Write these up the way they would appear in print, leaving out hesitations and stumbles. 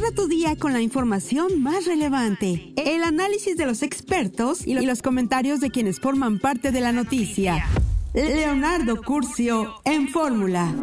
Inicia tu día con la información más relevante, el análisis de los expertos y los comentarios de quienes forman parte de la noticia. Leonardo Curcio en Fórmula.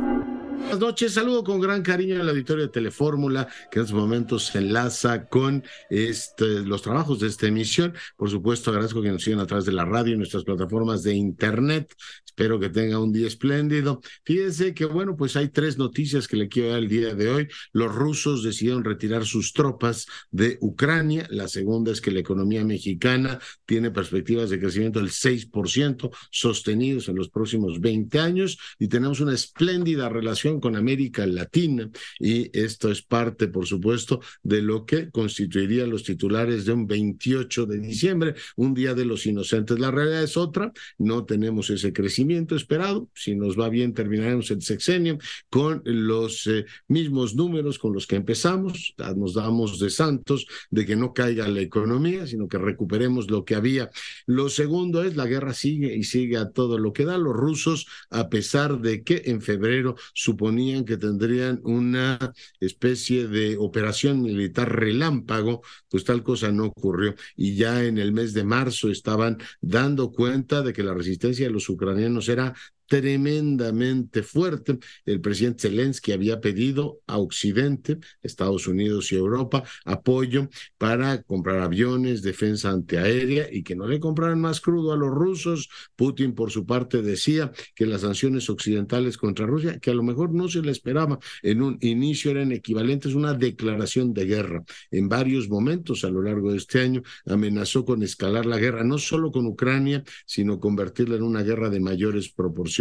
Buenas noches, saludo con gran cariño al auditorio de Telefórmula, que en estos momentos se enlaza con los trabajos de esta emisión. Por supuesto, agradezco que nos sigan a través de la radio y nuestras plataformas de internet. Espero que tenga un día espléndido. Fíjense que, bueno, pues hay tres noticias que le quiero dar el día de hoy. Los rusos decidieron retirar sus tropas de Ucrania. La segunda es que la economía mexicana tiene perspectivas de crecimiento del 6% sostenidos en los próximos 20 años y tenemos una espléndida relación con América Latina, y esto es parte, por supuesto, de lo que constituiría los titulares de un 28 de diciembre, un día de los inocentes. La realidad es otra, no tenemos ese crecimiento esperado. Si nos va bien, terminaremos el sexenio con los mismos números con los que empezamos. Nos damos de santos de que no caiga la economía, sino que recuperemos lo que había. Lo segundo es, la guerra sigue y sigue a todo lo que da. Los rusos, a pesar de que en febrero suponían que tendrían una especie de operación militar relámpago, pues tal cosa no ocurrió, y ya en el mes de marzo estaban dando cuenta de que la resistencia de los ucranianos era tremendamente fuerte. El presidente Zelensky había pedido a Occidente, Estados Unidos y Europa, apoyo para comprar aviones, defensa antiaérea y que no le compraran más crudo a los rusos. Putin, por su parte, decía que las sanciones occidentales contra Rusia, que a lo mejor no se le esperaba en un inicio, eran equivalentes a una declaración de guerra. En varios momentos a lo largo de este año amenazó con escalar la guerra, no solo con Ucrania, sino convertirla en una guerra de mayores proporciones.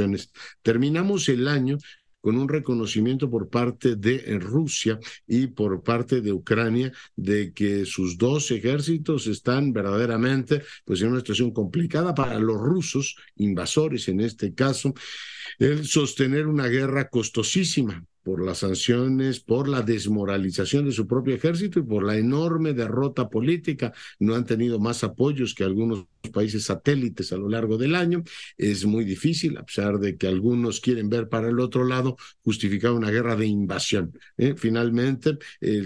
Terminamos el año con un reconocimiento por parte de Rusia y por parte de Ucrania de que sus dos ejércitos están verdaderamente pues en una situación complicada para los rusos, invasores en este caso, el sostener una guerra costosísima por las sanciones, por la desmoralización de su propio ejército y por la enorme derrota política. No han tenido más apoyos que algunos países satélites a lo largo del año. Es muy difícil, a pesar de que algunos quieren ver para el otro lado, justificar una guerra de invasión. Finalmente,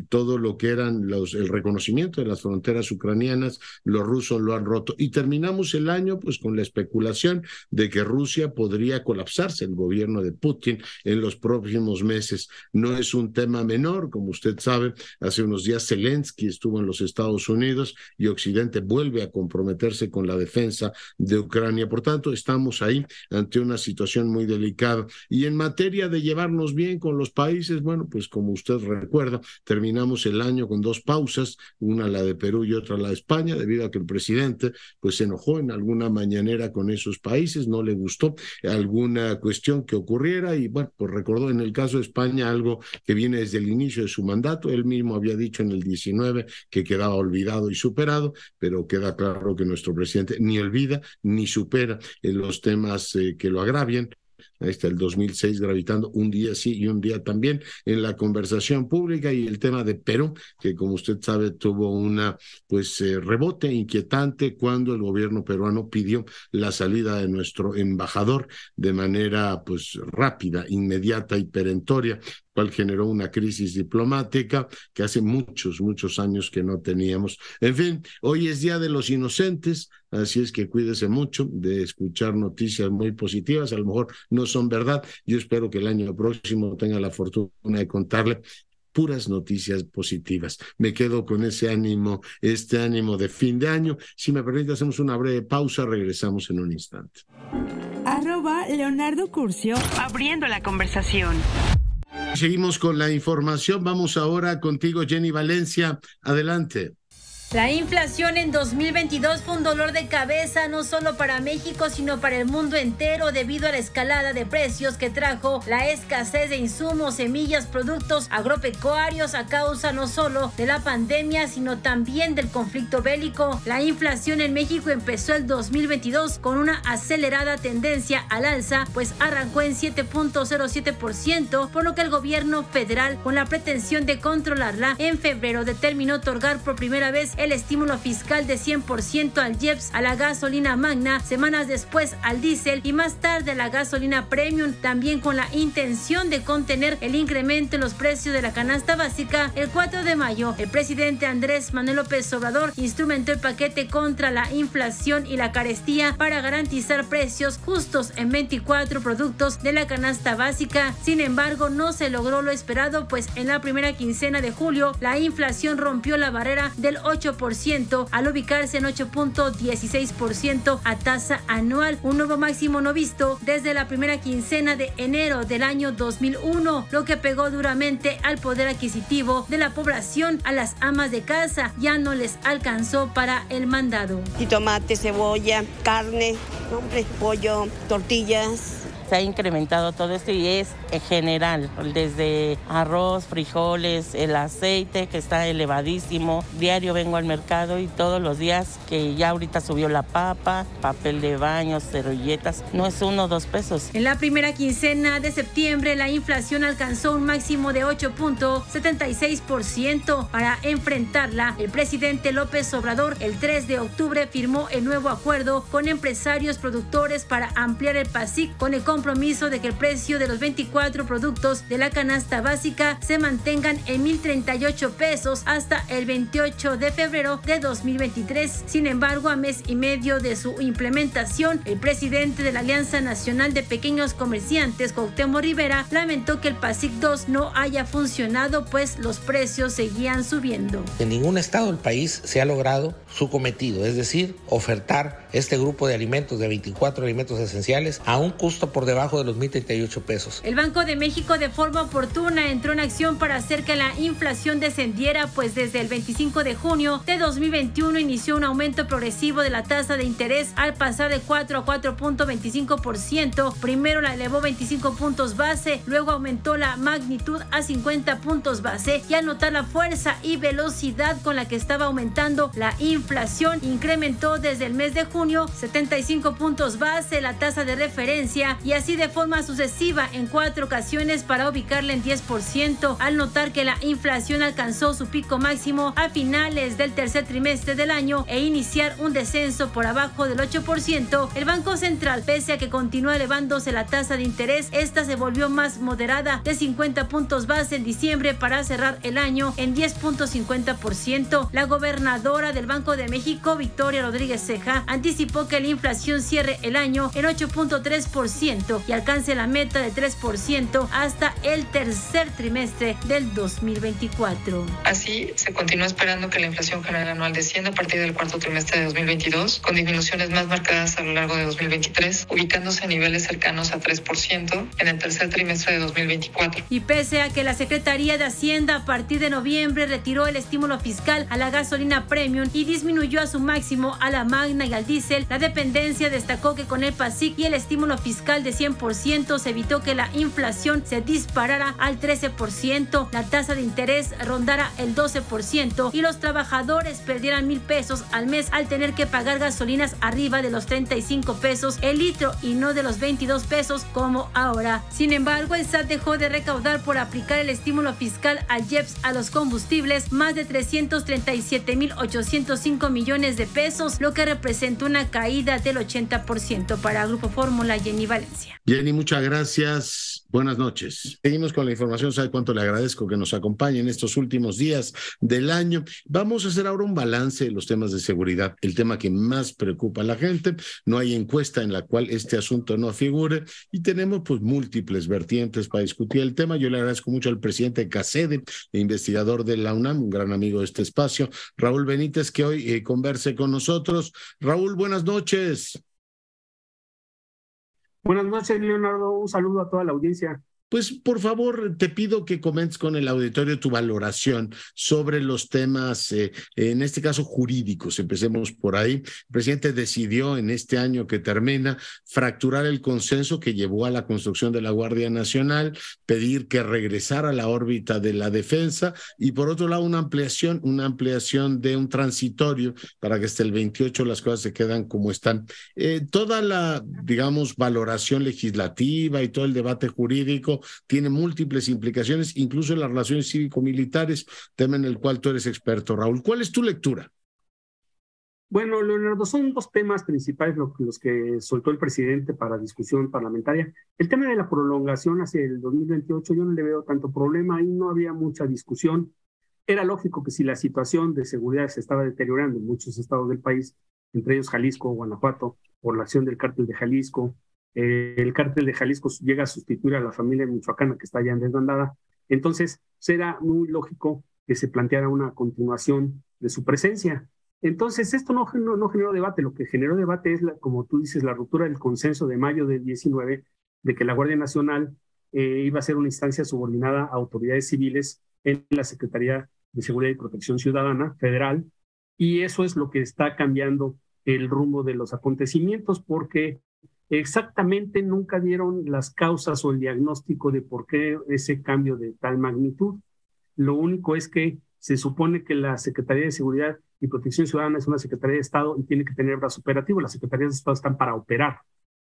todo lo que eran el reconocimiento de las fronteras ucranianas, los rusos lo han roto. Y terminamos el año pues con la especulación de que Rusia podría colapsarse, el gobierno de Putin, en los próximos meses. No es un tema menor, como usted sabe. Hace unos días Zelensky estuvo en los Estados Unidos y Occidente vuelve a comprometerse con la defensa de Ucrania. Por tanto, estamos ahí ante una situación muy delicada. Y en materia de llevarnos bien con los países, bueno, pues como usted recuerda, terminamos el año con dos pausas, una la de Perú y otra la de España, debido a que el presidente pues se enojó en alguna mañanera con esos países, no le gustó alguna cuestión que ocurriera y bueno, pues recordó en el caso de España algo que viene desde el inicio de su mandato. Él mismo había dicho en el 19 que quedaba olvidado y superado, pero queda claro que nuestro presidente ni olvida ni supera los temas que lo agravian. Ahí está el 2006 gravitando un día sí y un día también en la conversación pública, y el tema de Perú, que como usted sabe tuvo una rebote inquietante cuando el gobierno peruano pidió la salida de nuestro embajador de manera pues rápida, inmediata y perentoria, cual generó una crisis diplomática que hace muchos años que no teníamos. En fin, hoy es Día de los Inocentes, así es que cuídese mucho de escuchar noticias muy positivas, a lo mejor no son verdad. Yo espero que el año próximo tenga la fortuna de contarle puras noticias positivas. Me quedo con ese ánimo, este ánimo de fin de año. Si me permite, hacemos una breve pausa, regresamos en un instante. @Leonardo Curcio, abriendo la conversación. Seguimos con la información. Vamos ahora contigo, Jenny Valencia. Adelante. La inflación en 2022 fue un dolor de cabeza no solo para México, sino para el mundo entero debido a la escalada de precios que trajo la escasez de insumos, semillas, productos agropecuarios a causa no solo de la pandemia, sino también del conflicto bélico. La inflación en México empezó el 2022 con una acelerada tendencia al alza, pues arrancó en 7.07%, por lo que el gobierno federal, con la pretensión de controlarla, en febrero determinó otorgar por primera vez el estímulo fiscal de 100% al IEPS, a la gasolina magna, semanas después al diésel y más tarde a la gasolina premium, también con la intención de contener el incremento en los precios de la canasta básica. El 4 de mayo, el presidente Andrés Manuel López Obrador instrumentó el paquete contra la inflación y la carestía para garantizar precios justos en 24 productos de la canasta básica. Sin embargo, no se logró lo esperado, pues en la primera quincena de julio la inflación rompió la barrera del 8% al ubicarse en 8.16% a tasa anual, un nuevo máximo no visto desde la primera quincena de enero del año 2001, lo que pegó duramente al poder adquisitivo de la población. A las amas de casa ya no les alcanzó para el mandado. Y tomate, cebolla, carne, pollo, tortillas. Se ha incrementado todo esto y es en general, desde arroz, frijoles, el aceite que está elevadísimo. Diario vengo al mercado y todos los días que ya ahorita subió la papa, papel de baño, servilletas, no es 1 o 2 pesos. En la primera quincena de septiembre la inflación alcanzó un máximo de 8.76%. Para enfrentarla, el presidente López Obrador el 3 de octubre firmó el nuevo acuerdo con empresarios productores para ampliar el PASIC con el compromiso de que el precio de los 24 productos de la canasta básica se mantengan en 1,038 pesos hasta el 28 de febrero de 2023. Sin embargo, a mes y medio de su implementación, el presidente de la Alianza Nacional de Pequeños Comerciantes, Cuauhtémoc Rivera, lamentó que el PASIC 2 no haya funcionado, pues los precios seguían subiendo. En ningún estado del país se ha logrado su cometido, es decir, ofertar este grupo de alimentos, de 24 alimentos esenciales, a un costo por debajo de los 1,038 pesos. El Banco de México de forma oportuna entró en acción para hacer que la inflación descendiera, pues desde el 25 de junio de 2021 inició un aumento progresivo de la tasa de interés al pasar de 4 a 4.25%. Primero la elevó 25 puntos base, luego aumentó la magnitud a 50 puntos base y al notar la fuerza y velocidad con la que estaba aumentando la inflación, incrementó desde el mes de junio 75 puntos base la tasa de referencia y así de forma sucesiva en 4 ocasiones para ubicarla en 10%. Al notar que la inflación alcanzó su pico máximo a finales del tercer trimestre del año e iniciar un descenso por abajo del 8%, el Banco Central, pese a que continúa elevándose la tasa de interés, esta se volvió más moderada de 50 puntos base en diciembre para cerrar el año en 10.50%. La gobernadora del Banco de México, Victoria Rodríguez Ceja, anticipó que la inflación cierre el año en 8.3% y alcance la meta de 3% hasta el tercer trimestre del 2024. Así, se continúa esperando que la inflación general anual descienda a partir del cuarto trimestre de 2022, con disminuciones más marcadas a lo largo de 2023, ubicándose a niveles cercanos a 3% en el tercer trimestre de 2024. Y pese a que la Secretaría de Hacienda a partir de noviembre retiró el estímulo fiscal a la gasolina premium y disminuyó a su máximo a la magna y al diésel, la dependencia destacó que con el PASIC y el estímulo fiscal de 100% se evitó que la inflación se disparara al 13%, la tasa de interés rondara el 12% y los trabajadores perdieran 1,000 pesos al mes al tener que pagar gasolinas arriba de los 35 pesos el litro y no de los 22 pesos como ahora. Sin embargo, el SAT dejó de recaudar por aplicar el estímulo fiscal al IEPS a los combustibles más de 337.805 millones de pesos, lo que representó una caída del 80%. Para Grupo Fórmula, Jenny Valencia. Jenny, muchas gracias. Buenas noches. Seguimos con la información. ¿Sabe cuánto le agradezco que nos acompañe en estos últimos días del año? Vamos a hacer ahora un balance de los temas de seguridad, el tema que más preocupa a la gente. No hay encuesta en la cual este asunto no figure y tenemos pues múltiples vertientes para discutir el tema. Yo le agradezco mucho al presidente CACEDE, investigador de la UNAM, un gran amigo de este espacio, Raúl Benítez, que hoy converse con nosotros. Raúl, buenas noches. Buenas noches, Leonardo. Un saludo a toda la audiencia. Pues, por favor, te pido que comentes con el auditorio tu valoración sobre los temas, en este caso jurídicos. Empecemos por ahí. El presidente decidió en este año que termina fracturar el consenso que llevó a la construcción de la Guardia Nacional, pedir que regresara a la órbita de la defensa y, por otro lado, una ampliación de un transitorio para que hasta el 28 las cosas se quedan como están. Toda la, digamos, valoración legislativa y todo el debate jurídico tiene múltiples implicaciones, incluso en las relaciones cívico-militares, tema en el cual tú eres experto, Raúl. ¿Cuál es tu lectura? Bueno, Leonardo, son dos temas principales los que soltó el presidente para discusión parlamentaria. El tema de la prolongación hacia el 2028, yo no le veo tanto problema, ahí no había mucha discusión. Era lógico que si la situación de seguridad se estaba deteriorando en muchos estados del país, entre ellos Jalisco, Guanajuato, por la acción del cártel de Jalisco, el cártel de Jalisco llega a sustituir a la familia michoacana que está ya en desbandada, entonces era muy lógico que se planteara una continuación de su presencia. Entonces, esto no generó debate. Lo que generó debate es, como tú dices, la ruptura del consenso de mayo del 19, de que la Guardia Nacional iba a ser una instancia subordinada a autoridades civiles en la Secretaría de Seguridad y Protección Ciudadana Federal, y eso es lo que está cambiando el rumbo de los acontecimientos, porque exactamente nunca dieron las causas o el diagnóstico de por qué ese cambio de tal magnitud. Lo único es que se supone que la Secretaría de Seguridad y Protección Ciudadana es una Secretaría de Estado y tiene que tener brazo operativo. Las Secretarías de Estado están para operar.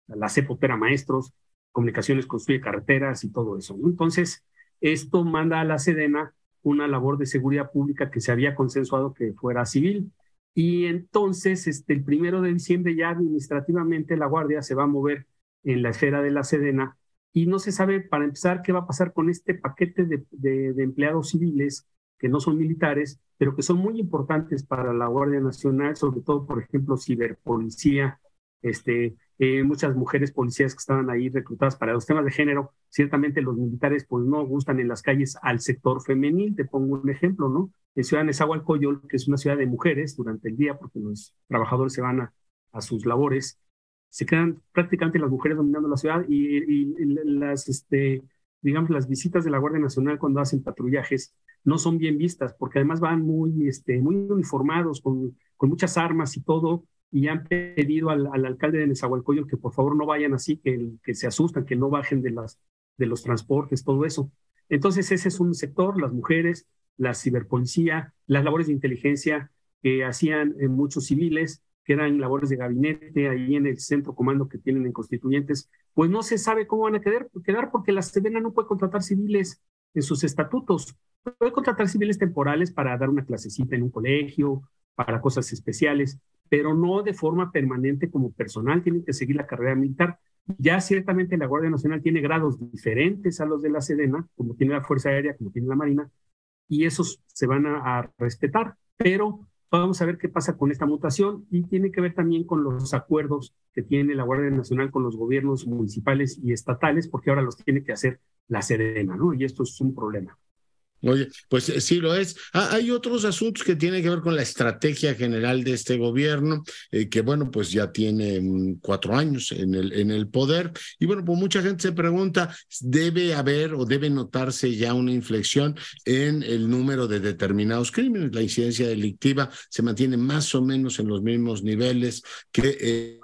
La CEP opera maestros, Comunicaciones construye carreteras y todo eso, ¿no? Entonces, esto manda a la Sedena una labor de seguridad pública que se había consensuado que fuera civil. Y entonces, el 1 de diciembre ya administrativamente la Guardia se va a mover en la esfera de la Sedena y no se sabe, para empezar, qué va a pasar con este paquete de empleados civiles que no son militares, pero que son muy importantes para la Guardia Nacional, sobre todo, por ejemplo, ciberpolicía, muchas mujeres policías que estaban ahí reclutadas para los temas de género. Ciertamente los militares pues no gustan en las calles al sector femenil. Te pongo un ejemplo, ¿no? En Ciudad de Nezahualcóyotl, que es una ciudad de mujeres durante el día, porque los trabajadores se van a sus labores, se quedan prácticamente las mujeres dominando la ciudad y digamos, las visitas de la Guardia Nacional cuando hacen patrullajes no son bien vistas, porque además van muy uniformados, con muchas armas y todo, y han pedido al alcalde de Nezahualcóyotl que por favor no vayan así, que se asustan, que no bajen de los transportes, todo eso. Entonces ese es un sector, las mujeres, la ciberpolicía, las labores de inteligencia que hacían muchos civiles, que eran labores de gabinete ahí en el centro comando que tienen en Constituyentes, pues no se sabe cómo van a quedar porque la Sedena no puede contratar civiles en sus estatutos. Puede contratar civiles temporales para dar una clasecita en un colegio, para cosas especiales, pero no de forma permanente como personal. Tienen que seguir la carrera militar. Ya ciertamente la Guardia Nacional tiene grados diferentes a los de la Sedena, como tiene la Fuerza Aérea, como tiene la Marina, y esos se van a respetar, pero vamos a ver qué pasa con esta mutación y tiene que ver también con los acuerdos que tiene la Guardia Nacional con los gobiernos municipales y estatales, porque ahora los tiene que hacer la Sedena, ¿no? Y esto es un problema. Oye, pues sí lo es. Hay otros asuntos que tienen que ver con la estrategia general de este gobierno, que bueno, pues ya tiene 4 años en el poder. Y bueno, pues mucha gente se pregunta, ¿debe haber o debe notarse ya una inflexión en el número de determinados crímenes? La incidencia delictiva se mantiene más o menos en los mismos niveles que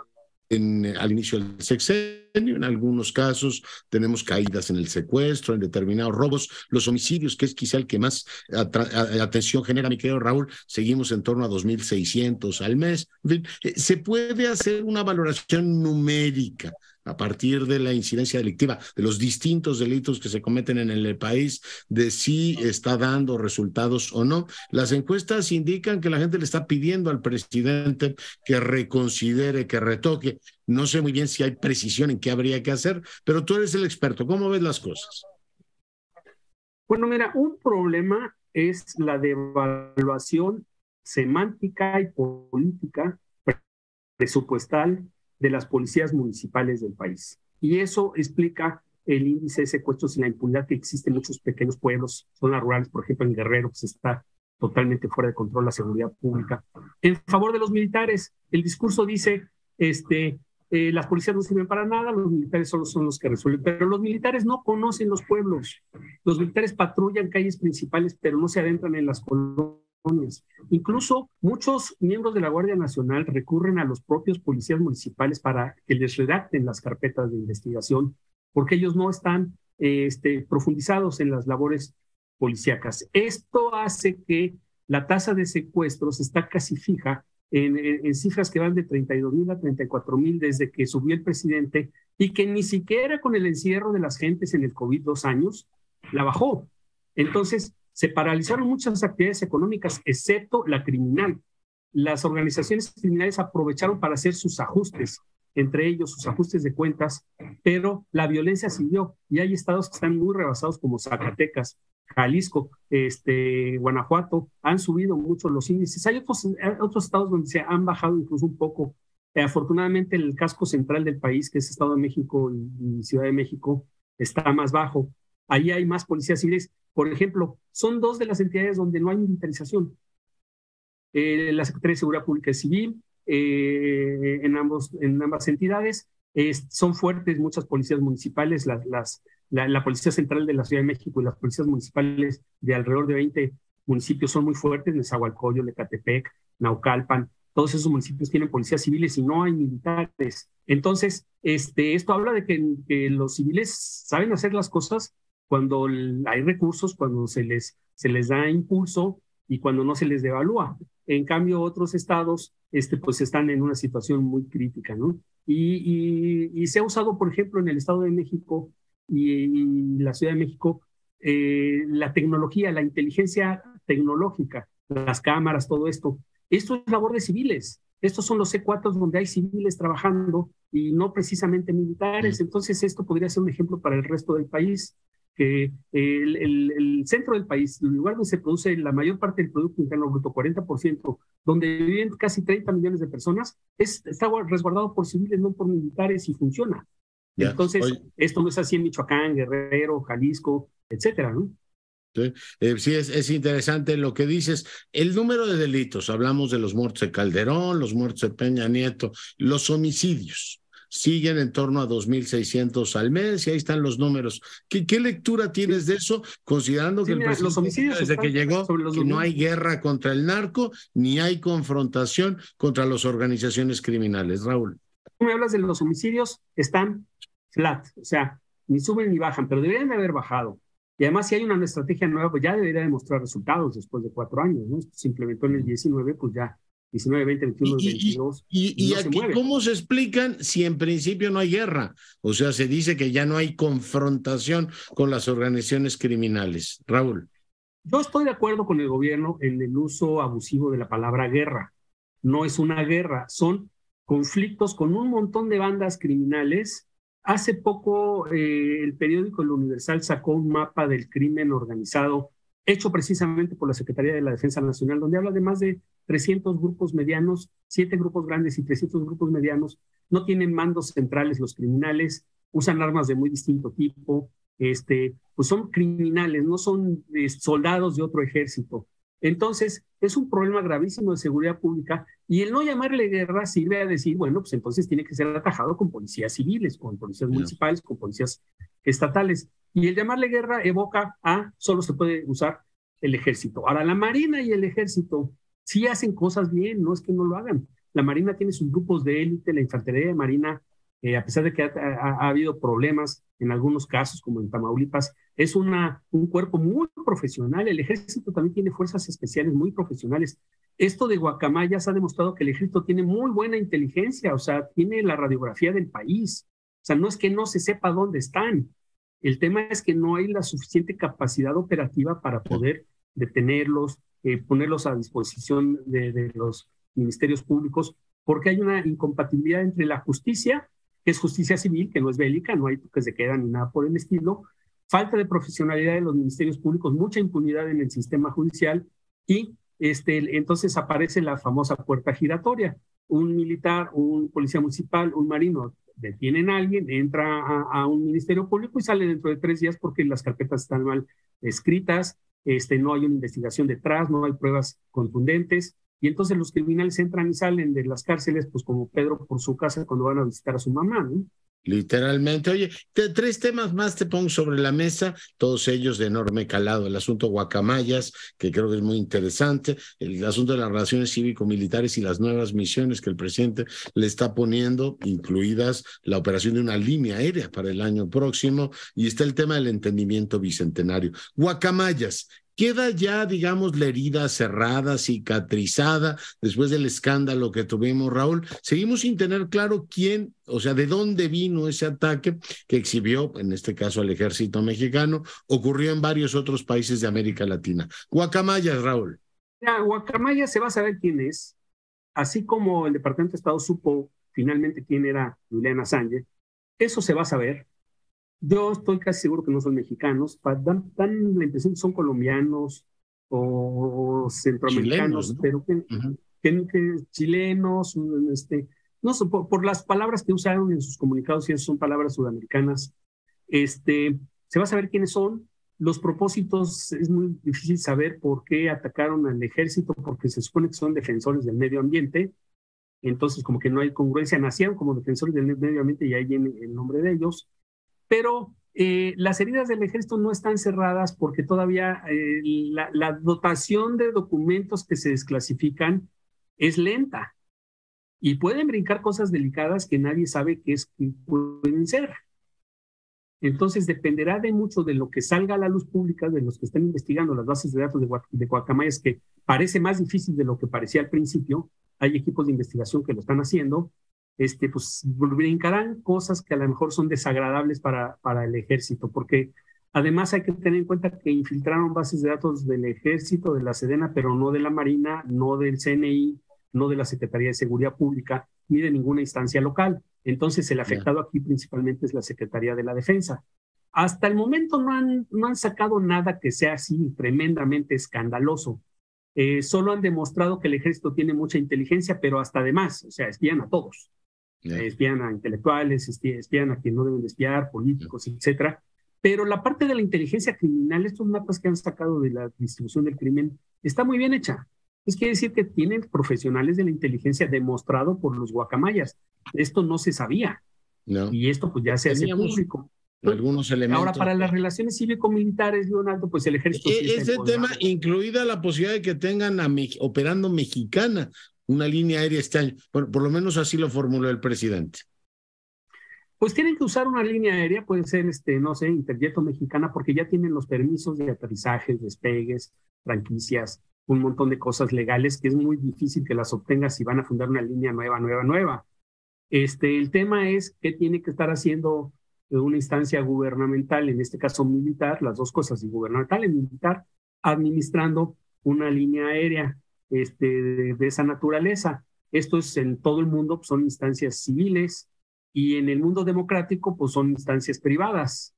al inicio del sexenio. En algunos casos tenemos caídas en el secuestro, en determinados robos, los homicidios, que es quizá el que más atención genera, mi querido Raúl, seguimos en torno a 2,600 al mes. En fin, se puede hacer una valoración numérica a partir de la incidencia delictiva, de los distintos delitos que se cometen en el país, de si está dando resultados o no. Las encuestas indican que la gente le está pidiendo al presidente que reconsidere, que retoque. No sé muy bien si hay precisión en qué habría que hacer, pero tú eres el experto. ¿Cómo ves las cosas? Bueno, mira, un problema es la devaluación semántica y política presupuestal de las policías municipales del país. Y eso explica el índice de secuestros y la impunidad que existe en muchos pequeños pueblos, zonas rurales, por ejemplo, en Guerrero, pues está totalmente fuera de control la seguridad pública. En favor de los militares, el discurso dice, las policías no sirven para nada, los militares solo son los que resuelven, pero los militares no conocen los pueblos. Los militares patrullan calles principales, pero no se adentran en las colonias. Incluso muchos miembros de la Guardia Nacional recurren a los propios policías municipales para que les redacten las carpetas de investigación, porque ellos no están profundizados en las labores policíacas. Esto hace que la tasa de secuestros está casi fija en cifras que van de 32,000 a 34,000 desde que subió el presidente, y que ni siquiera con el encierro de las gentes en el COVID 2 años la bajó. Entonces se paralizaron muchas actividades económicas, excepto la criminal. las organizaciones criminales aprovecharon para hacer sus ajustes, entre ellos sus ajustes de cuentas, pero la violencia siguió y hay estados que están muy rebasados como Zacatecas, Jalisco, Guanajuato, han subido mucho los índices. Hay otros estados donde se han bajado incluso un poco. Afortunadamente el casco central del país, que es Estado de México y Ciudad de México, está más bajo. Ahí hay más policías civiles. Por ejemplo, son dos de las entidades donde no hay militarización. La Secretaría de Seguridad Pública y Civil, en ambas entidades, son fuertes muchas policías municipales, la Policía Central de la Ciudad de México y las policías municipales de alrededor de 20 municipios son muy fuertes, Nezahualcóyotl, Ecatepec, Naucalpan, todos esos municipios tienen policías civiles y no hay militares. Entonces, esto habla de que los civiles saben hacer las cosas cuando hay recursos, cuando se les da impulso y cuando no se les devalúa. En cambio, otros estados pues están en una situación muy crítica, ¿no? Y se ha usado, por ejemplo, en el Estado de México y la Ciudad de México, la tecnología, la inteligencia tecnológica, las cámaras, todo esto. Esto es labor de civiles. Estos son los C4 donde hay civiles trabajando y no precisamente militares. Entonces, esto podría ser un ejemplo para el resto del país, que el centro del país, el lugar donde se produce la mayor parte del Producto Interno Bruto, 40%, donde viven casi 30 millones de personas, está resguardado por civiles, no por militares, y funciona. Ya. Entonces, esto no es así en Michoacán, Guerrero, Jalisco, etcétera, ¿no? Sí, es interesante lo que dices. El número de delitos, hablamos de los muertos de Calderón, los muertos de Peña Nieto, los homicidios siguen en torno a 2,600 al mes y ahí están los números. ¿Qué lectura tienes de eso, considerando que el presidente los homicidios desde que llegó que no hay guerra contra el narco ni hay confrontación contra las organizaciones criminales? Raúl. Tú me hablas de los homicidios, están flat, o sea, ni suben ni bajan, pero deberían de haber bajado. Y además, si hay una estrategia nueva, pues ya debería demostrar resultados después de 4 años, ¿no? Se implementó en el 19, pues ya 19, 20, 21, 22. ¿Y no aquí cómo se explican si en principio no hay guerra? O sea, se dice que ya no hay confrontación con las organizaciones criminales. Raúl. Yo estoy de acuerdo con el gobierno en el uso abusivo de la palabra guerra. No es una guerra, son conflictos con un montón de bandas criminales. Hace poco el periódico El Universal sacó un mapa del crimen organizado hecho precisamente por la Secretaría de la Defensa Nacional, donde habla de más de 300 grupos medianos, 7 grupos grandes y 300 grupos medianos. No tienen mandos centrales los criminales, usan armas de muy distinto tipo, pues son criminales, no son soldados de otro ejército. Entonces, es un problema gravísimo de seguridad pública y el no llamarle guerra sirve a decir, bueno, pues entonces tiene que ser atajado con policías civiles, con policías municipales, con policías estatales. Y el llamarle guerra evoca solo se puede usar el ejército. Ahora, la Marina y el ejército sí hacen cosas bien, no es que no lo hagan. La Marina tiene sus grupos de élite, la Infantería de Marina, a pesar de que ha habido problemas en algunos casos, como en Tamaulipas, es un cuerpo muy profesional. El ejército también tiene fuerzas especiales muy profesionales. Esto de Guacamayas ha demostrado que el ejército tiene muy buena inteligencia, o sea, tiene la radiografía del país. O sea, no es que no se sepa dónde están. El tema es que no hay la suficiente capacidad operativa para poder detenerlos, ponerlos a disposición de los ministerios públicos, porque hay una incompatibilidad entre la justicia, que es justicia civil, que no es bélica, no hay toques de queda ni nada por el estilo, falta de profesionalidad de los ministerios públicos, mucha impunidad en el sistema judicial y entonces aparece la famosa puerta giratoria. Un militar, un policía municipal, un marino detienen a alguien, entra a un ministerio público y sale dentro de 3 días porque las carpetas están mal escritas, no hay una investigación detrás, no hay pruebas contundentes. Y entonces los criminales entran y salen de las cárceles, pues como Pedro por su casa cuando van a visitar a su mamá, ¿no? Literalmente. Oye, 3 temas más te pongo sobre la mesa, todos ellos de enorme calado. El asunto Guacamayas, que creo que es muy interesante, el asunto de las relaciones cívico-militares y las nuevas misiones que el presidente le está poniendo, incluidas la operación de una línea aérea para el año próximo, y está el tema del entendimiento bicentenario. Guacamayas. ¿Queda ya, digamos, la herida cerrada, cicatrizada, después del escándalo que tuvimos, Raúl? Seguimos sin tener claro quién, o sea, de dónde vino ese ataque que exhibió, en este caso al ejército mexicano, ocurrió en varios otros países de América Latina. Guacamayas, Raúl. Guacamayas se va a saber quién es. así como el Departamento de Estado supo finalmente quién era Julian Assange, eso se va a saber. Yo estoy casi seguro que no son mexicanos, dan la impresión que son colombianos o centroamericanos, Chilenos, ¿no? pero que chilenos, no sé, por las palabras que usaron en sus comunicados, y esas son palabras sudamericanas, se va a saber quiénes son. Los propósitos, es muy difícil saber por qué atacaron al ejército, porque se supone que son defensores del medio ambiente, entonces como que no hay congruencia, nacieron como defensores del medio ambiente y ahí viene el nombre de ellos, pero las heridas del ejército no están cerradas porque todavía la dotación de documentos que se desclasifican es lenta y pueden brincar cosas delicadas que nadie sabe que pueden ser. Entonces dependerá de mucho de lo que salga a la luz pública, de los que están investigando las bases de datos de guacamayas, que parece más difícil de lo que parecía al principio. Hay equipos de investigación que lo están haciendo. Pues brincarán cosas que a lo mejor son desagradables para el ejército, porque además hay que tener en cuenta que infiltraron bases de datos del ejército, de la Sedena, pero no de la Marina, no del CNI, no de la Secretaría de Seguridad Pública, ni de ninguna instancia local. Entonces el afectado aquí principalmente es la Secretaría de la Defensa. Hasta el momento no han sacado nada que sea así tremendamente escandaloso. Solo han demostrado que el ejército tiene mucha inteligencia, pero hasta además, o sea, espían a todos. Espían a intelectuales, espían a quien no deben de espiar, políticos, etcétera. Pero la parte de la inteligencia criminal, estos mapas que han sacado de la distribución del crimen, está muy bien hecha. Es quiere decir que tienen profesionales de la inteligencia demostrado por los guacamayas. Esto no se sabía. No. Y esto pues ya se hace público. Algunos elementos. Ahora, para las relaciones cívico-militares, Leonardo, pues el ejército... Ese tema, incluida la posibilidad de que tengan operando Mexicana una línea aérea este año. Bueno, por lo menos así lo formuló el presidente. Pues tienen que usar una línea aérea, puede ser, no sé, Interjet o Mexicana, porque ya tienen los permisos de aterrizajes, despegues, franquicias, un montón de cosas legales que es muy difícil que las obtengas si van a fundar una línea nueva. El tema es qué tiene que estar haciendo una instancia gubernamental, en este caso militar, las dos cosas, y gubernamental y militar, administrando una línea aérea de esa naturaleza. Esto es en todo el mundo, pues son instancias civiles, y en el mundo democrático, pues son instancias privadas.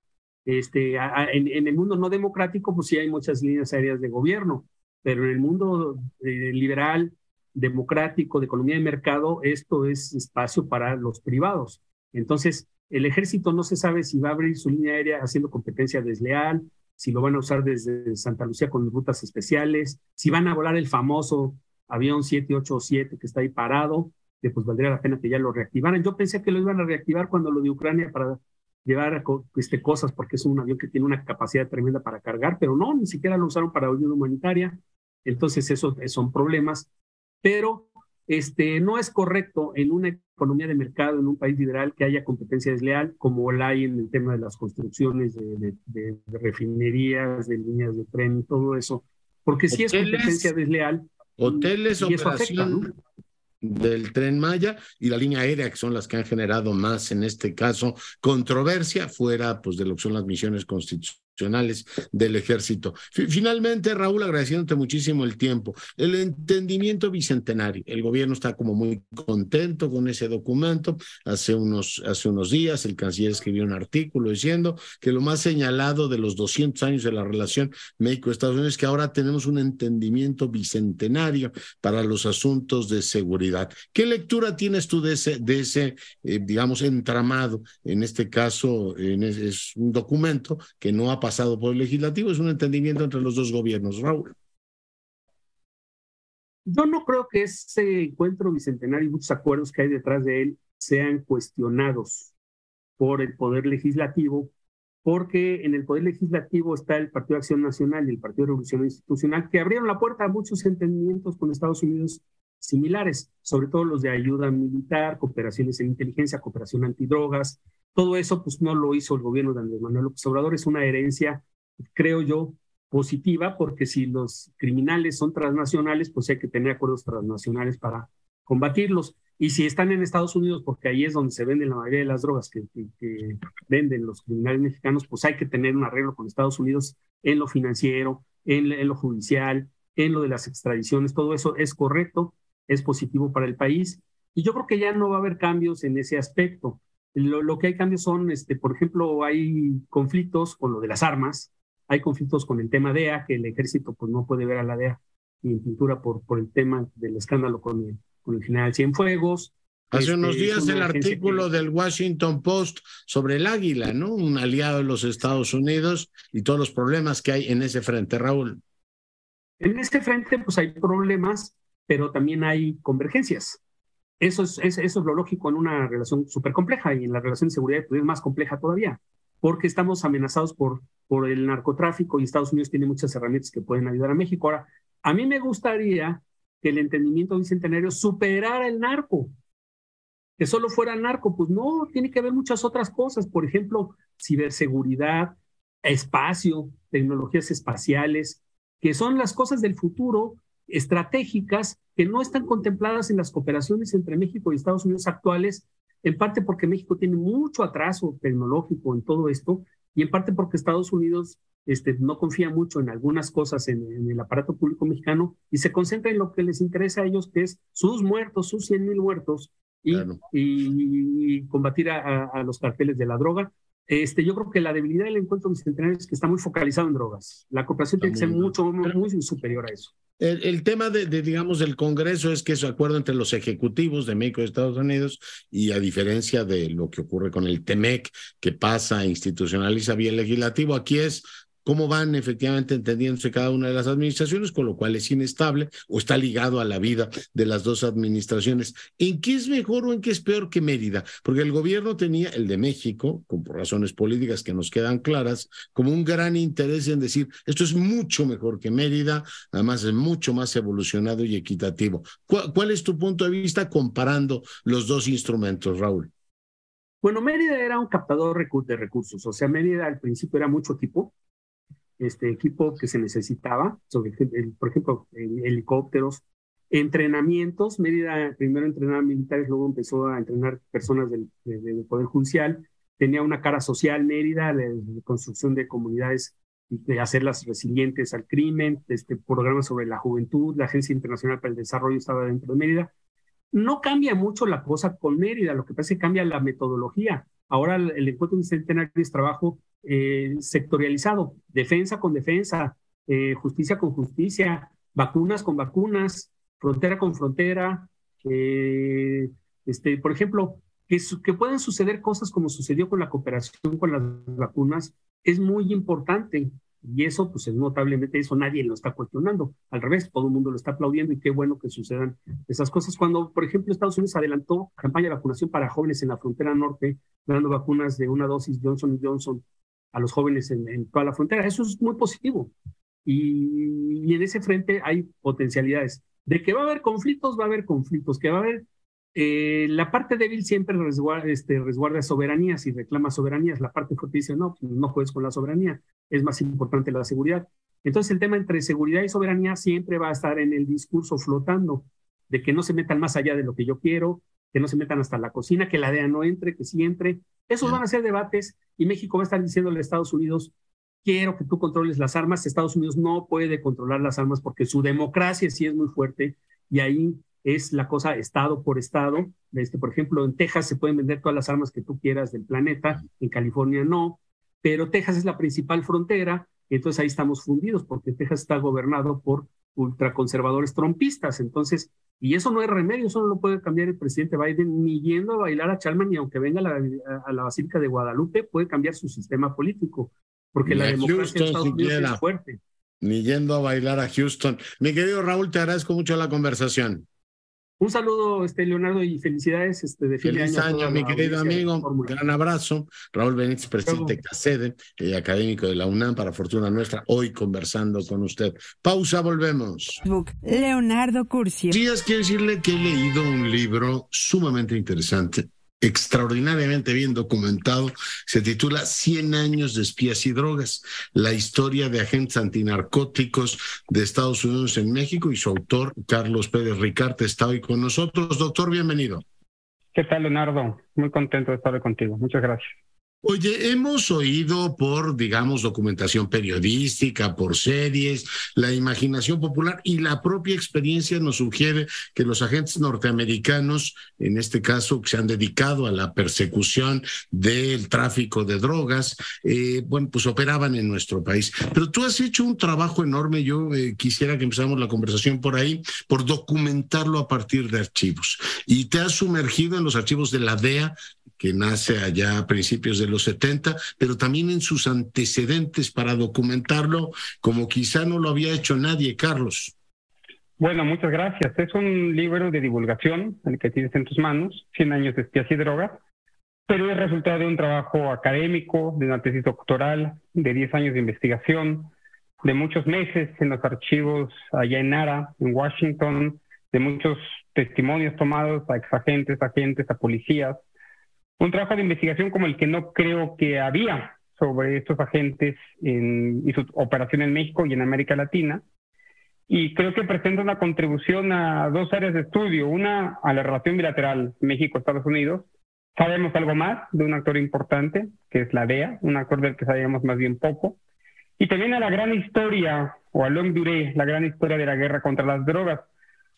En el mundo no democrático, pues sí hay muchas líneas aéreas de gobierno, pero en el mundo liberal, democrático, de economía de mercado, esto es espacio para los privados. Entonces, el ejército no se sabe si va a abrir su línea aérea haciendo competencia desleal, si lo van a usar desde Santa Lucía con rutas especiales, si van a volar el famoso avión 787 que está ahí parado, que pues valdría la pena que ya lo reactivaran. Yo pensé que lo iban a reactivar cuando lo de Ucrania para llevar cosas, porque es un avión que tiene una capacidad tremenda para cargar, pero no, ni siquiera lo usaron para ayuda humanitaria. Entonces, esos son problemas. Pero no es correcto en una economía de mercado, en un país liberal, que haya competencia desleal, como la hay en el tema de las construcciones de refinerías, de líneas de tren y todo eso. Porque si es competencia desleal... Hoteles, y eso afecta, ¿no? Del Tren Maya y la línea aérea, que son las que han generado más, en este caso, controversia, fuera pues de lo que son las misiones constitucionales del ejército. Finalmente, Raúl, agradeciéndote muchísimo el tiempo, el entendimiento bicentenario. El gobierno está como muy contento con ese documento. Hace unos días el canciller escribió un artículo diciendo que lo más señalado de los 200 años de la relación México-Estados Unidos es que ahora tenemos un entendimiento bicentenario para los asuntos de seguridad. ¿Qué lectura tienes tú de ese digamos, entramado? En este caso, es un documento que no ha pasado por el legislativo, es un entendimiento entre los dos gobiernos, Raúl. Yo no creo que ese encuentro bicentenario y muchos acuerdos que hay detrás de él sean cuestionados por el Poder Legislativo, porque en el Poder Legislativo está el Partido de Acción Nacional y el Partido de Revolución Institucional, que abrieron la puerta a muchos entendimientos con Estados Unidos similares, sobre todo los de ayuda militar, cooperaciones en inteligencia, cooperación antidrogas. Todo eso pues no lo hizo el gobierno de Andrés Manuel López Obrador. Es una herencia, creo yo, positiva, porque si los criminales son transnacionales, pues hay que tener acuerdos transnacionales para combatirlos. Y si están en Estados Unidos, porque ahí es donde se venden la mayoría de las drogas que venden los criminales mexicanos, pues hay que tener un arreglo con Estados Unidos en lo financiero, en lo judicial, en lo de las extradiciones. Todo eso es correcto. es positivo para el país. Y yo creo que ya no va a haber cambios en ese aspecto. Lo que hay cambios son, por ejemplo, hay conflictos con lo de las armas, hay conflictos con el tema DEA, que el ejército pues no puede ver a la DEA ni en pintura por el tema del escándalo con el general Cienfuegos. Hace unos días el artículo del Washington Post sobre el Águila, ¿no? Un aliado de los Estados Unidos y todos los problemas que hay en ese frente, Raúl. En ese frente pues hay problemas, pero también hay convergencias. Eso es lo lógico en una relación súper compleja, y en la relación de seguridad pues, es más compleja todavía, porque estamos amenazados por el narcotráfico y Estados Unidos tiene muchas herramientas que pueden ayudar a México. Ahora, a mí me gustaría que el entendimiento bicentenario superara el narco, que solo fuera narco. Pues no, tiene que haber muchas otras cosas, por ejemplo, ciberseguridad, espacio, tecnologías espaciales, que son las cosas del futuro, estratégicas, que no están contempladas en las cooperaciones entre México y Estados Unidos actuales, en parte porque México tiene mucho atraso tecnológico en todo esto, y en parte porque Estados Unidos no confía mucho en algunas cosas en el aparato público mexicano y se concentra en lo que les interesa a ellos, que es sus muertos, sus 100,000 muertos, y combatir a los carteles de la droga. Yo creo que la debilidad del encuentro bicentenario es que está muy focalizado en drogas. La cooperación tiene que ser muy superior a eso. El tema digamos, del Congreso es que es un acuerdo entre los ejecutivos de México y Estados Unidos, y a diferencia de lo que ocurre con el TEMEC, que pasa, institucionaliza vía legislativo, aquí es cómo van efectivamente entendiéndose cada una de las administraciones, con lo cual es inestable o está ligado a la vida de las dos administraciones. ¿En qué es mejor o en qué es peor que Mérida? Porque el gobierno tenía, el de México, por razones políticas que nos quedan claras, como un gran interés en decir, esto es mucho mejor que Mérida, además es mucho más evolucionado y equitativo. ¿Cuál es tu punto de vista comparando los dos instrumentos, Raúl? Bueno, Mérida era un captador de recursos, o sea, Mérida al principio era mucho equipo que se necesitaba, por ejemplo, helicópteros, entrenamientos. Mérida primero entrenaba militares, luego empezó a entrenar personas del Poder Judicial. Tenía una cara social Mérida, la construcción de comunidades y de hacerlas resilientes al crimen, programas sobre la juventud, la Agencia Internacional para el Desarrollo estaba dentro de Mérida. No cambia mucho la cosa con Mérida, lo que pasa es que cambia la metodología. Ahora el encuentro bicentenario es trabajo sectorializado, defensa con defensa, justicia con justicia, vacunas con vacunas, frontera con frontera. Por ejemplo, que puedan suceder cosas como sucedió con la cooperación con las vacunas es muy importante, y eso pues es notablemente, eso nadie lo está cuestionando, al revés, todo el mundo lo está aplaudiendo, y qué bueno que sucedan esas cosas. Cuando, por ejemplo, Estados Unidos adelantó campaña de vacunación para jóvenes en la frontera norte, dando vacunas de una dosis Johnson & Johnson a los jóvenes en toda la frontera, eso es muy positivo, y en ese frente hay potencialidades. De que va a haber conflictos, que va a haber la parte débil siempre resguarda soberanías y reclama soberanías. La parte fuerte dice, no juegues con la soberanía, es más importante la seguridad. Entonces el tema entre seguridad y soberanía siempre va a estar en el discurso flotando, de que no se metan más allá de lo que yo quiero, que no se metan hasta la cocina, que la DEA no entre, que sí entre. Esos van a ser debates, y México va a estar diciéndole a Estados Unidos, quiero que tú controles las armas. Estados Unidos no puede controlar las armas porque su democracia sí es muy fuerte, y ahí es la cosa estado por estado. Por ejemplo, en Texas se pueden vender todas las armas que tú quieras del planeta, en California no, pero Texas es la principal frontera, y entonces ahí estamos fundidos, porque Texas está gobernado por ultraconservadores trumpistas. Entonces, y eso no es remedio, eso no lo puede cambiar el presidente Biden, ni yendo a bailar a Chalma, ni aunque venga a la Basílica de Guadalupe, puede cambiar su sistema político, porque la democracia de Estados Unidos es fuerte. Ni yendo a bailar a Houston. Mi querido Raúl, te agradezco mucho la conversación. Un saludo, Leonardo, y felicidades de feliz año, mi querido amigo. Gran abrazo. Raúl Benítez, presidente CACEDE, académico de la UNAM, para fortuna nuestra, hoy conversando con usted. Pausa, volvemos. Leonardo Curcio. Días, quiero decirle que he leído un libro sumamente interesante, extraordinariamente bien documentado. Se titula 100 años de espías y drogas, la historia de agentes antinarcóticos de Estados Unidos en México, y su autor, Carlos Pérez Ricarte, está hoy con nosotros. Doctor, bienvenido. ¿Qué tal, Leonardo? Muy contento de estar contigo. Muchas gracias. Oye, hemos oído por, digamos, documentación periodística, por series, la imaginación popular y la propia experiencia nos sugiere que los agentes norteamericanos, en este caso, que se han dedicado a la persecución del tráfico de drogas, bueno, pues operaban en nuestro país. Pero tú has hecho un trabajo enorme, yo quisiera que empezáramos la conversación por ahí, por documentarlo a partir de archivos. Y te has sumergido en los archivos de la DEA, que nace allá a principios de los 70, pero también en sus antecedentes para documentarlo como quizá no lo había hecho nadie, Carlos. Bueno, muchas gracias. Es un libro de divulgación, el que tienes en tus manos, 100 años de espías y drogas, pero es resultado de un trabajo académico, de una tesis doctoral, de 10 años de investigación, de muchos meses en los archivos allá en Nara, en Washington, de muchos testimonios tomados a exagentes, agentes, a policías. Un trabajo de investigación como el que no creo que había sobre estos agentes y su operación en México y en América Latina. Y creo que presenta una contribución a dos áreas de estudio. Una, a la relación bilateral México-Estados Unidos. Sabemos algo más de un actor importante, que es la DEA, un actor del que sabíamos más bien poco. Y también a la gran historia, o a longue durée, la gran historia de la guerra contra las drogas.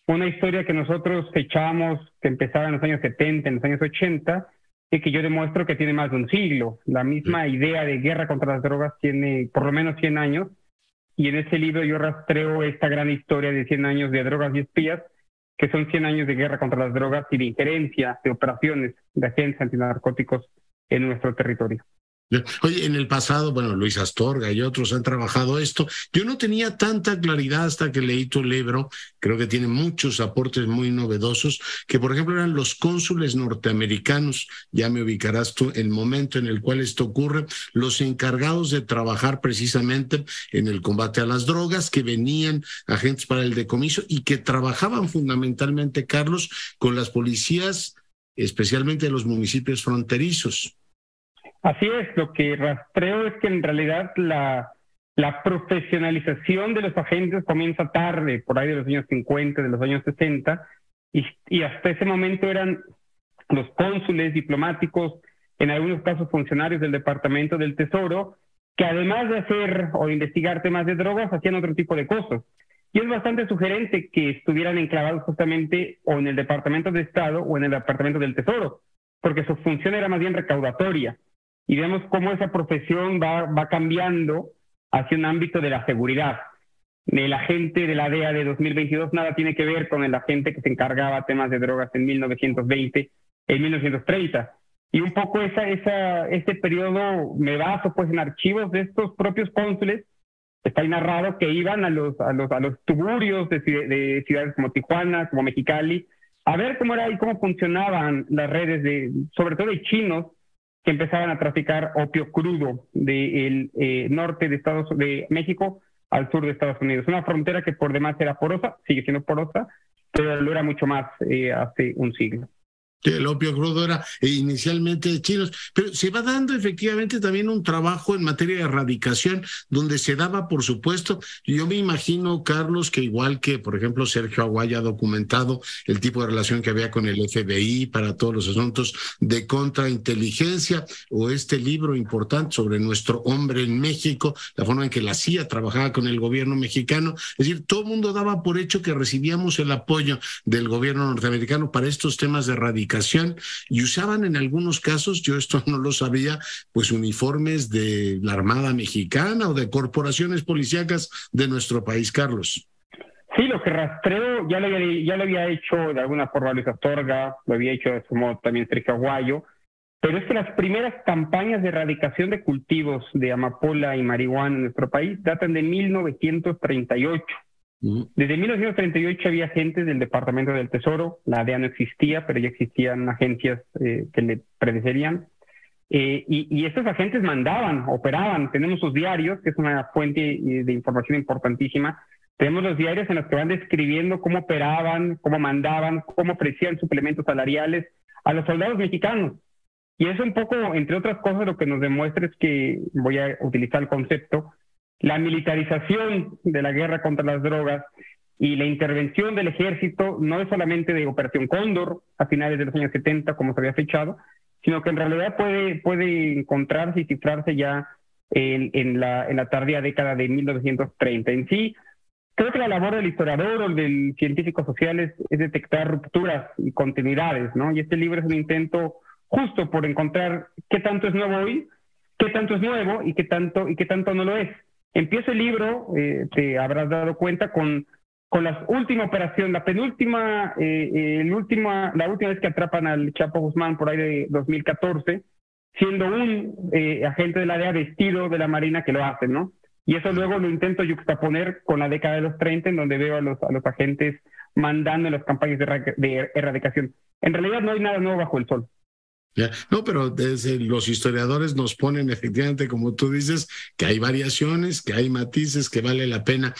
Una historia que nosotros echábamos, que empezaba en los años 70, en los años 80, y que yo demuestro que tiene más de un siglo. La misma idea de guerra contra las drogas tiene por lo menos 100 años, y en ese libro yo rastreo esta gran historia de 100 años de drogas y espías, que son 100 años de guerra contra las drogas y de injerencia de operaciones de agentes antinarcóticos en nuestro territorio. Oye, en el pasado, bueno, Luis Astorga y otros han trabajado esto. Yo no tenía tanta claridad hasta que leí tu libro, creo que tiene muchos aportes muy novedosos, que por ejemplo eran los cónsules norteamericanos, ya me ubicarás tú, el momento en el cual esto ocurre, los encargados de trabajar precisamente en el combate a las drogas, que venían agentes para el decomiso y que trabajaban fundamentalmente, Carlos, con las policías, especialmente de los municipios fronterizos. Así es, lo que rastreo es que en realidad la profesionalización de los agentes comienza tarde, por ahí de los años 50, de los años 60, y hasta ese momento eran los cónsules diplomáticos, en algunos casos funcionarios del Departamento del Tesoro, que además de hacer o investigar temas de drogas, hacían otro tipo de cosas. Y es bastante sugerente que estuvieran enclavados justamente o en el Departamento de Estado o en el Departamento del Tesoro, porque su función era más bien recaudatoria. Y vemos cómo esa profesión va cambiando hacia un ámbito de la seguridad. El agente de la DEA de 2022 nada tiene que ver con el agente que se encargaba de temas de drogas en 1920, en 1930. Y un poco este periodo me baso pues en archivos de estos propios cónsules. Está ahí narrado que iban a los tuburios de ciudades como Tijuana, como Mexicali, a ver cómo era y cómo funcionaban las redes, sobre todo de chinos, que empezaban a traficar opio crudo del norte de México al sur de Estados Unidos. Una frontera que por demás era porosa, sigue siendo porosa, pero lo era mucho más hace un siglo. El opio crudo era inicialmente de chinos, pero se va dando efectivamente también un trabajo en materia de erradicación, donde se daba, por supuesto, yo me imagino, Carlos, que igual que, por ejemplo, Sergio Aguaya ha documentado el tipo de relación que había con el FBI para todos los asuntos de contrainteligencia, o este libro importante sobre nuestro hombre en México, la forma en que la CIA trabajaba con el gobierno mexicano, es decir, todo el mundo daba por hecho que recibíamos el apoyo del gobierno norteamericano para estos temas de erradicación, y usaban en algunos casos, yo esto no lo sabía, pues uniformes de la Armada Mexicana o de corporaciones policíacas de nuestro país, Carlos. Sí, lo que rastreo ya lo había hecho de alguna forma Luis Astorga, lo había hecho de su modo también Sergio Aguayo, pero es que las primeras campañas de erradicación de cultivos de amapola y marihuana en nuestro país datan de 1938. Desde 1938 había agentes del Departamento del Tesoro, la DEA no existía, pero ya existían agencias que le predecerían, y estos agentes mandaban, operaban. Tenemos sus diarios, que es una fuente de información importantísima. Tenemos los diarios en los que van describiendo cómo operaban, cómo mandaban, cómo ofrecían suplementos salariales a los soldados mexicanos. Y eso un poco, entre otras cosas, lo que nos demuestra es que, voy a utilizar el concepto, la militarización de la guerra contra las drogas y la intervención del ejército no es solamente de Operación Cóndor a finales de los años 70, como se había fechado, sino que en realidad puede encontrarse y cifrarse ya en la tardía década de 1930. En sí, creo que la labor del historiador o del científico social es detectar rupturas y continuidades, ¿no? Y este libro es un intento justo por encontrar qué tanto es nuevo hoy, qué tanto es nuevo y qué tanto no lo es. Empiezo el libro, te habrás dado cuenta, con la última operación, la última vez que atrapan al Chapo Guzmán por ahí de 2014, siendo un agente de la DEA vestido de la Marina que lo hace, ¿no? Y eso luego lo intento yuxtaponer con la década de los 30, en donde veo a los agentes mandando en las campañas de erradicación. En realidad no hay nada nuevo bajo el sol. Ya. No, pero los historiadores nos ponen efectivamente, como tú dices, que hay variaciones, que hay matices que vale la pena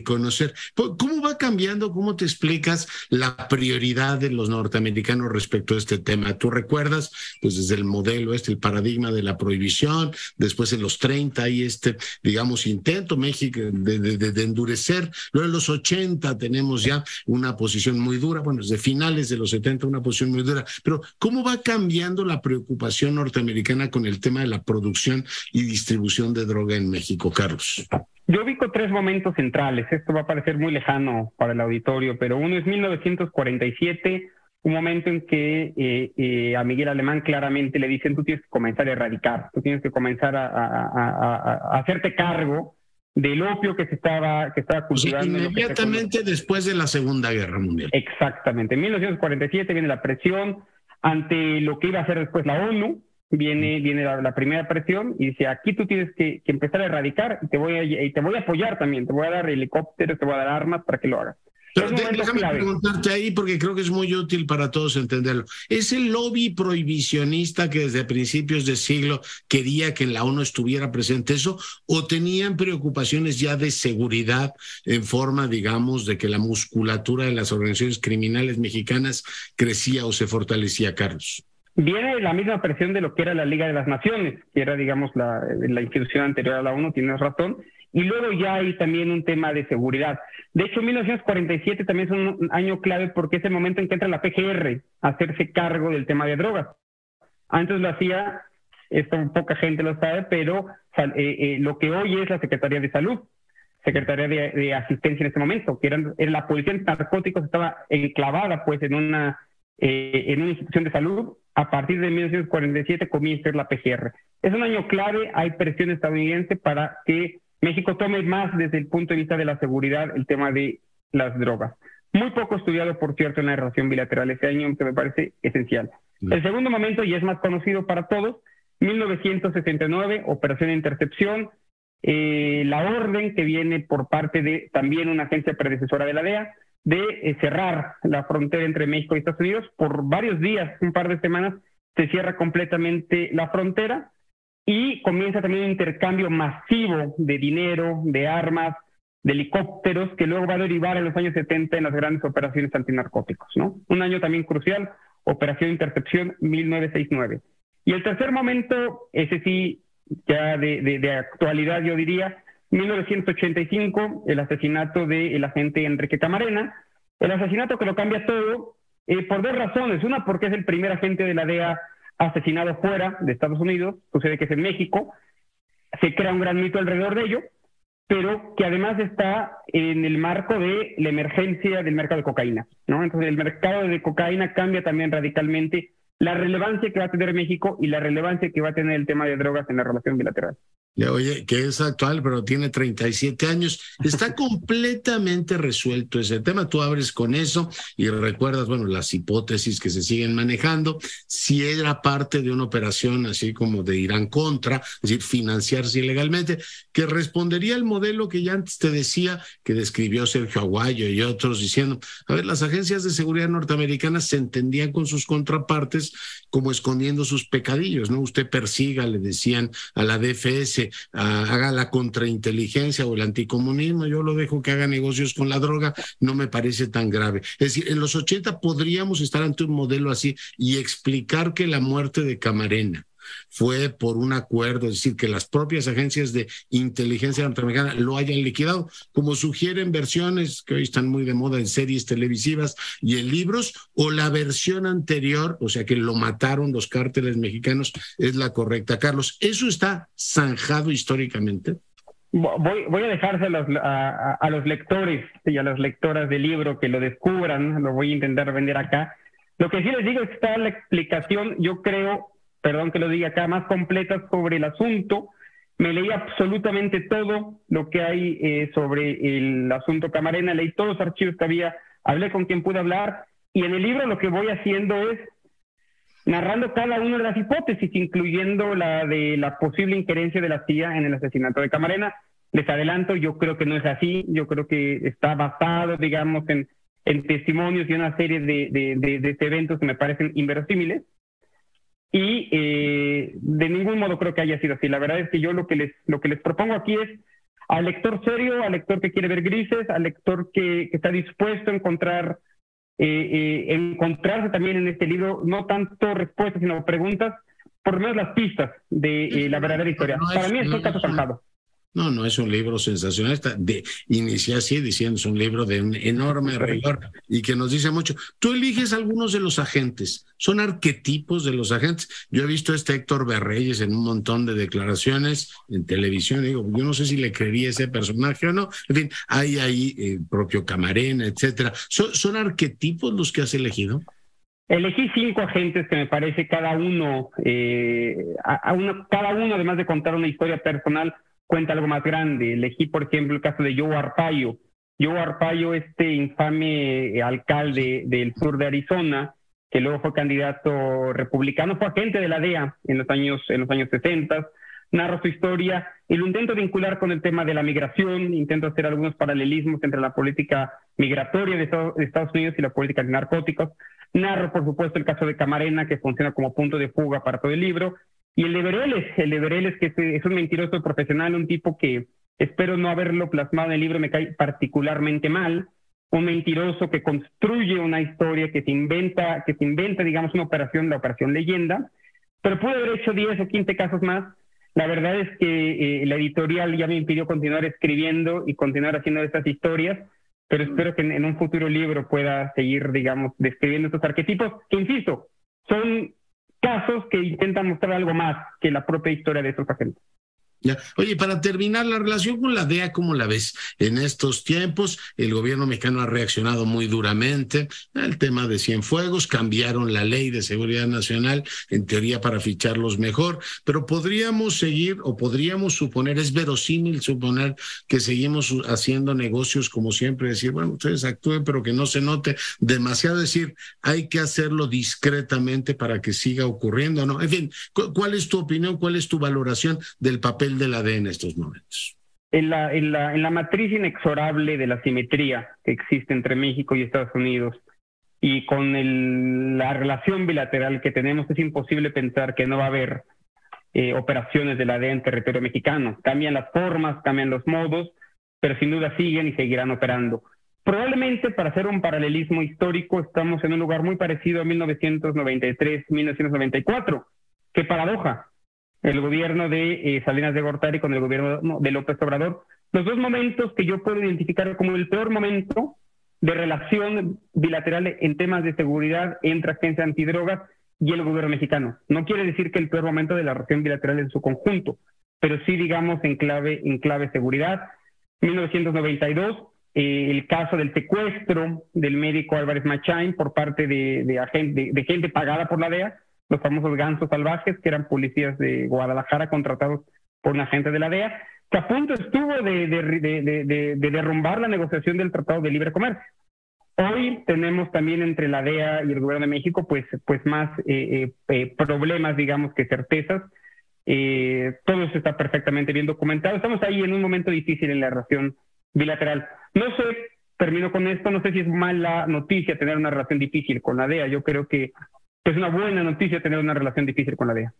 conocer. ¿Cómo va cambiando, cómo te explicas la prioridad de los norteamericanos respecto a este tema? ¿Tú recuerdas, pues desde el modelo el paradigma de la prohibición, después en los 30 hay digamos, intento México de endurecer, luego en los 80 tenemos ya una posición muy dura, bueno, desde finales de los 70 una posición muy dura, pero ¿cómo va cambiando la preocupación norteamericana con el tema de la producción y distribución de droga en México, Carlos? Yo ubico 3 momentos centrales. Esto va a parecer muy lejano para el auditorio, pero uno es 1947, un momento en que a Miguel Alemán claramente le dicen: tú tienes que comenzar a erradicar, tú tienes que comenzar a hacerte cargo del opio que estaba cultivando. Inmediatamente después de la Segunda Guerra Mundial. Exactamente. En 1947 viene la presión ante lo que iba a hacer después la ONU, viene la primera presión y dice: aquí tú tienes que empezar a erradicar y te voy a apoyar también, te voy a dar helicópteros, te voy a dar armas para que lo hagas. Pero déjame preguntarte ahí, porque creo que es muy útil para todos entenderlo. ¿Es el lobby prohibicionista que desde principios de siglo quería que en la ONU estuviera presente eso, o tenían preocupaciones ya de seguridad en forma, digamos, de que la musculatura de las organizaciones criminales mexicanas crecía o se fortalecía, Carlos? Viene la misma presión de lo que era la Liga de las Naciones, que era, digamos, la institución anterior a la ONU, tienes razón. Y luego ya hay también un tema de seguridad. De hecho, 1947 también es un año clave porque es el momento en que entra la PGR a hacerse cargo del tema de drogas. Antes lo hacía, esto poca gente lo sabe, pero lo que hoy es la Secretaría de Salud, Secretaría de Asistencia en este momento, que era la Policía de Narcóticos, estaba enclavada pues en una institución de salud. A partir de 1947 comienza a ser la PGR. Es un año clave, hay presión estadounidense para que México tome más desde el punto de vista de la seguridad el tema de las drogas. Muy poco estudiado, por cierto, en la relación bilateral ese año, que me parece esencial. El segundo momento, y es más conocido para todos, 1969, Operación Intercepción, la orden que viene por parte de también una agencia predecesora de la DEA, de cerrar la frontera entre México y Estados Unidos. Por varios días, un par de semanas, se cierra completamente la frontera y comienza también un intercambio masivo de dinero, de armas, de helicópteros, que luego va a derivar en los años 70 en las grandes operaciones antinarcóticos, ¿no? Un año también crucial, Operación Intercepción 1969. Y el tercer momento, ese sí, ya de actualidad, yo diría, 1985, el asesinato del agente Enrique Camarena, el asesinato que lo cambia todo por 2 razones. Una, porque es el primer agente de la DEA asesinado fuera de Estados Unidos, sucede que es en México, se crea un gran mito alrededor de ello, pero que además está en el marco de la emergencia del mercado de cocaína, ¿no? Entonces el mercado de cocaína cambia también radicalmente la relevancia que va a tener México y la relevancia que va a tener el tema de drogas en la relación bilateral. Ya, oye, que es actual, pero tiene 37 años. Está completamente resuelto ese tema. Tú abres con eso y recuerdas, bueno, las hipótesis que se siguen manejando. Si era parte de una operación así como de Irán contra, es decir, financiarse ilegalmente, que respondería al modelo que ya antes te decía, que describió Sergio Aguayo y otros, diciendo, a ver, las agencias de seguridad norteamericanas se entendían con sus contrapartes como escondiendo sus pecadillos, ¿no? Usted persiga, le decían a la DFS, haga la contrainteligencia o el anticomunismo, yo lo dejo que haga negocios con la droga, no me parece tan grave. Es decir, en los 80 podríamos estar ante un modelo así y explicar que la muerte de Camarena fue por un acuerdo, es decir, que las propias agencias de inteligencia norteamericana lo hayan liquidado, como sugieren versiones que hoy están muy de moda en series televisivas y en libros, o la versión anterior, o sea, que lo mataron los cárteles mexicanos, es la correcta. Carlos, ¿eso está zanjado históricamente? Voy a dejárselo a los lectores y a las lectoras del libro que lo descubran, lo voy a intentar vender acá. Lo que sí les digo es que está la explicación, yo creo, perdón que lo diga acá, más completa sobre el asunto. Me leí absolutamente todo lo que hay sobre el asunto Camarena, leí todos los archivos que había, hablé con quien pude hablar, y en el libro lo que voy haciendo es narrando cada una de las hipótesis, incluyendo la de la posible injerencia de la CIA en el asesinato de Camarena. Les adelanto, yo creo que no es así, yo creo que está basado, digamos, en testimonios y una serie de eventos que me parecen inverosímiles, y de ningún modo creo que haya sido así. La verdad es que yo lo que les propongo aquí es al lector serio, al lector que quiere ver grises, al lector que está dispuesto a encontrarse también en este libro, no tanto respuestas, sino preguntas, por lo menos las pistas de la verdadera historia. Para mí es un caso zanjado. No es un libro sensacionalista. Inicié así diciendo, es un libro de un enorme rigor y que nos dice mucho. Tú eliges algunos de los agentes, son arquetipos de los agentes. Yo he visto a Héctor Berreyes en un montón de declaraciones en televisión, digo, yo no sé si le creería ese personaje o no. En fin, hay ahí el propio Camarena, etcétera. ¿Son arquetipos los que has elegido? Elegí 5 agentes que me parece cada uno, además de contar una historia personal, cuenta algo más grande. Elegí, por ejemplo, el caso de Joe Arpaio. Joe Arpaio, este infame alcalde del sur de Arizona, que luego fue candidato republicano, fue agente de la DEA en los años 60. Narro su historia y lo intento vincular con el tema de la migración, intento hacer algunos paralelismos entre la política migratoria de Estados Unidos y la política de narcóticos. Narro, por supuesto, el caso de Camarena, que funciona como punto de fuga para todo el libro. Y el de Bereles, que es un mentiroso profesional, un tipo que espero no haberlo plasmado en el libro, me cae particularmente mal. Un mentiroso que construye una historia, que se inventa, digamos, una operación, la operación Leyenda. Pero pude haber hecho 10 o 15 casos más. La verdad es que la editorial ya me impidió continuar escribiendo y continuar haciendo estas historias, pero espero que en un futuro libro pueda seguir, digamos, describiendo estos arquetipos, que insisto, son casos que intentan mostrar algo más que la propia historia de estos agentes. Ya. Oye, para terminar, la relación con la DEA, ¿cómo la ves? En estos tiempos, el gobierno mexicano ha reaccionado muy duramente al tema de Cienfuegos, cambiaron la ley de seguridad nacional, en teoría para ficharlos mejor, pero podríamos seguir, o podríamos suponer, es verosímil suponer que seguimos haciendo negocios como siempre, decir, bueno, ustedes actúen, pero que no se note demasiado, decir, hay que hacerlo discretamente para que siga ocurriendo, ¿no? En fin, ¿cuál es tu opinión, cuál es tu valoración del papel de la DEA en estos momentos? En la matriz inexorable de la simetría que existe entre México y Estados Unidos y con la relación bilateral que tenemos, es imposible pensar que no va a haber operaciones de la DEA en territorio mexicano. Cambian las formas, cambian los modos, pero sin duda siguen y seguirán operando. Probablemente, para hacer un paralelismo histórico, estamos en un lugar muy parecido a 1993-1994. ¡Qué paradoja! El gobierno de Salinas de Gortari con el gobierno de López Obrador, los dos momentos que yo puedo identificar como el peor momento de relación bilateral en temas de seguridad entre agencias antidrogas y el gobierno mexicano. No quiere decir que el peor momento de la relación bilateral en su conjunto, pero sí, digamos, en clave seguridad. 1992, el caso del secuestro del médico Álvarez Machain por parte de gente pagada por la DEA, los famosos gansos salvajes, que eran policías de Guadalajara contratados por un agente de la DEA, que a punto estuvo de derrumbar la negociación del Tratado de Libre Comercio. Hoy tenemos también entre la DEA y el gobierno de México pues más problemas, digamos, que certezas. Todo eso está perfectamente bien documentado. Estamos ahí en un momento difícil en la relación bilateral. No sé, termino con esto, no sé si es mala noticia tener una relación difícil con la DEA. Yo creo que es una buena noticia tener una relación difícil con la DEA.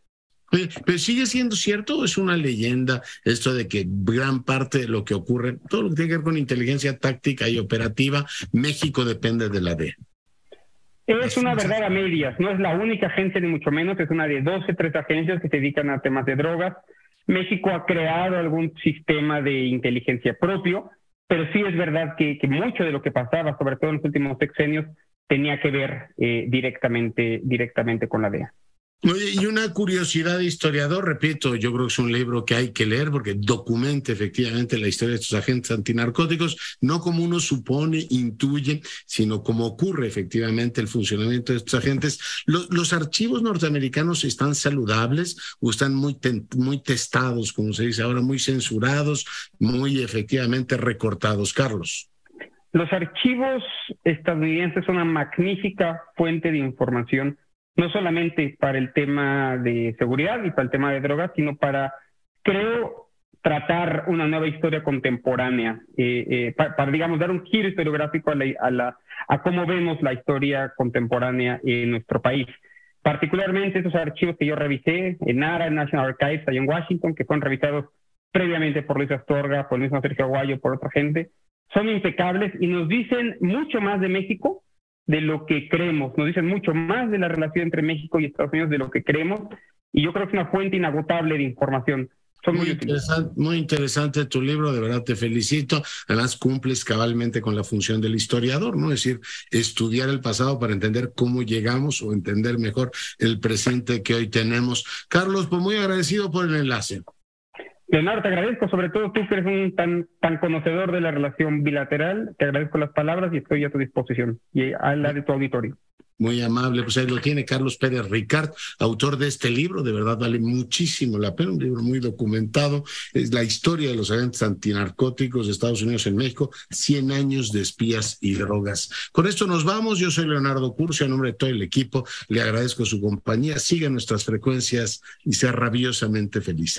Oye, ¿pero sigue siendo cierto o es una leyenda esto de que gran parte de lo que ocurre, todo lo que tiene que ver con inteligencia táctica y operativa, México depende de la DEA? Es una verdad a medias, no es la única agencia ni mucho menos, es una de 13 agencias que se dedican a temas de drogas. México ha creado algún sistema de inteligencia propio, pero sí es verdad que mucho de lo que pasaba, sobre todo en los últimos sexenios, tenía que ver directamente con la DEA. Oye, y una curiosidad de historiador, repito, yo creo que es un libro que hay que leer porque documenta efectivamente la historia de estos agentes antinarcóticos, no como uno supone, intuye, sino como ocurre efectivamente el funcionamiento de estos agentes. ¿Los archivos norteamericanos están saludables o están muy testados, como se dice ahora, muy censurados, muy efectivamente recortados? Carlos. Los archivos estadounidenses son una magnífica fuente de información, no solamente para el tema de seguridad y para el tema de drogas, sino para, creo, tratar una nueva historia contemporánea, para, digamos, dar un giro historiográfico a cómo vemos la historia contemporánea en nuestro país. Particularmente esos archivos que yo revisé en NARA, en National Archives, allá en Washington, que fueron revisados previamente por Luis Astorga, por el mismo Sergio Aguayo, por otra gente, son impecables y nos dicen mucho más de México de lo que creemos, nos dicen mucho más de la relación entre México y Estados Unidos de lo que creemos, y yo creo que es una fuente inagotable de información. Son muy interesante tu libro, de verdad te felicito. Además cumples cabalmente con la función del historiador, ¿no? Es decir, estudiar el pasado para entender cómo llegamos o entender mejor el presente que hoy tenemos. Carlos, pues muy agradecido por el enlace. Leonardo, te agradezco, sobre todo tú que eres un tan conocedor de la relación bilateral, te agradezco las palabras y estoy a tu disposición y a la de tu auditorio. Muy amable, pues ahí lo tiene Carlos Pérez Ricart, autor de este libro, de verdad vale muchísimo la pena, un libro muy documentado, es la historia de los agentes antinarcóticos de Estados Unidos en México, 100 años de espías y drogas. Con esto nos vamos, yo soy Leonardo Curcio, a nombre de todo el equipo, le agradezco su compañía, siga nuestras frecuencias y sea rabiosamente feliz.